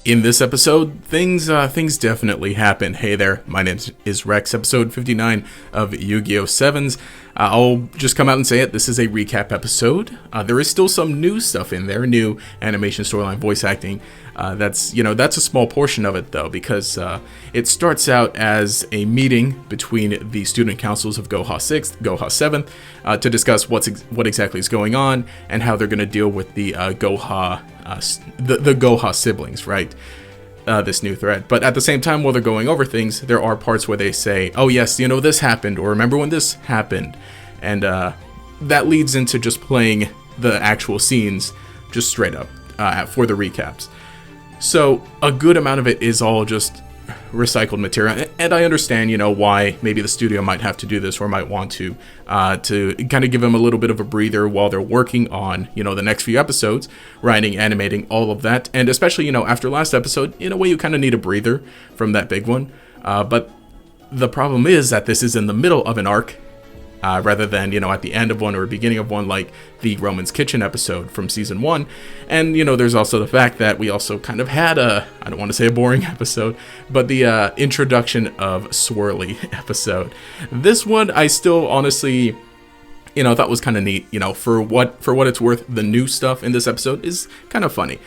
In this episode, things definitely happen. Hey there, my name is Rex, episode 59 of Yu-Gi-Oh! Sevens. I'll just come out and say it, this is a recap episode. There is still some new stuff in there, new animation, storyline, voice acting. That's a small portion of it though, because it starts out as a meeting between the student councils of Goha 6th, Goha 7th, to discuss what exactly is going on and how they're going to deal with the Goha the Goha siblings, right? This new thread. But at the same time, while they're going over things, there are parts where they say, oh yes, this happened, or remember when this happened, and that leads into just playing the actual scenes just straight up for the recaps. So a good amount of it is all just recycled material, and I understand why maybe the studio might have to do this, or might want to kind of give them a little bit of a breather while they're working on the next few episodes, writing, animating, all of that. And especially after last episode, in a way you kind of need a breather from that big one, but the problem is that this is in the middle of an arc, rather than at the end of one or beginning of one, like the Roman's Kitchen episode from season 1. And there's also the fact that we also kind of had I don't want to say a boring episode, but the introduction of Swirly episode. This one I still honestly thought was kind of neat. For what it's worth, the new stuff in this episode is kind of funny,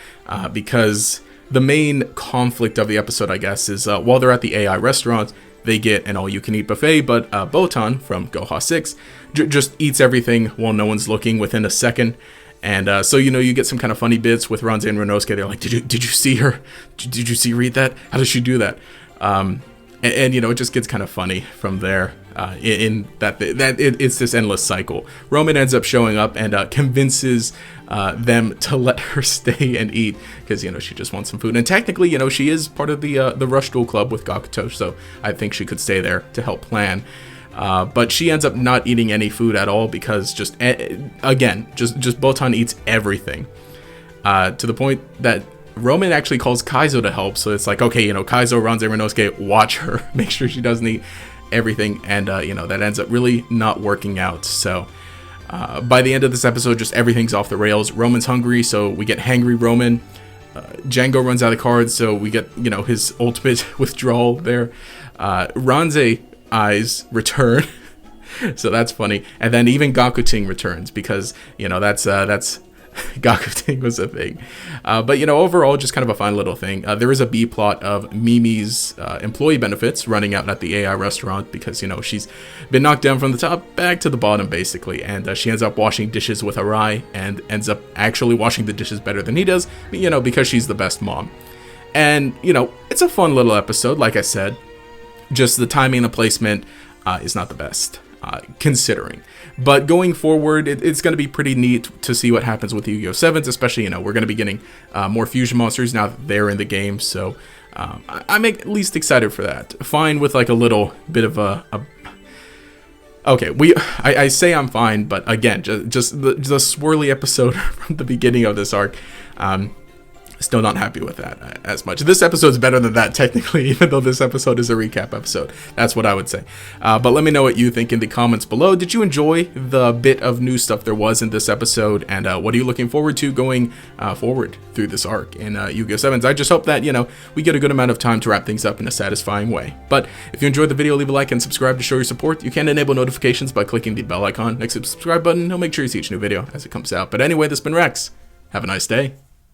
because the main conflict of the episode, I guess, is while they're at the AI restaurant, they get an all-you-can-eat buffet, but Botan from Goha 6 just eats everything while no one's looking within a second. And so you get some kind of funny bits with Ranze and Renosuke. They're like, did you see her? Did you see read that? How does she do that? And it just gets kind of funny from there. In that it's this endless cycle. Roman ends up showing up and convinces them to let her stay and eat, because she just wants some food. And technically, she is part of the Rush Duel Club with Gakuto, so I think she could stay there to help plan. But she ends up not eating any food at all, because just Botan eats everything, to the point that Roman actually calls Kaizo to help. So it's like, okay, Kaizo, Ranze, Renosuke, watch her, make sure she doesn't eat everything. And that ends up really not working out. So by the end of this episode, just everything's off the rails. Roman's hungry, so we get hangry Roman. Django runs out of cards, so we get his ultimate withdrawal there. Ranze eyes return, so that's funny. And then even Gakuting returns, because that's Gakuting was a thing. But overall, just kind of a fun little thing. There is a B plot of Mimi's employee benefits running out at the AI restaurant, because she's been knocked down from the top back to the bottom basically, and she ends up washing dishes with Arai, and ends up actually washing the dishes better than he does, because she's the best mom. And it's a fun little episode. Like I said, just the timing and the placement is not the best, considering. But going forward, it's going to be pretty neat to see what happens with Yu-Gi-Oh! Sevens, especially, we're going to be getting more fusion monsters now that they're in the game, so I'm at least excited for that. Fine with like a little bit of okay, I say I'm fine, but again, just the swirly episode from the beginning of this arc, still not happy with that as much. This episode's better than that, technically, even though this episode is a recap episode. That's what I would say. But let me know what you think in the comments below. Did you enjoy the bit of new stuff there was in this episode? And what are you looking forward to going forward through this arc in Yu-Gi-Oh! Sevens? I just hope that, we get a good amount of time to wrap things up in a satisfying way. But if you enjoyed the video, leave a like and subscribe to show your support. You can enable notifications by clicking the bell icon next to the subscribe button. I'll make sure you see each new video as it comes out. But anyway, this has been Rex. Have a nice day.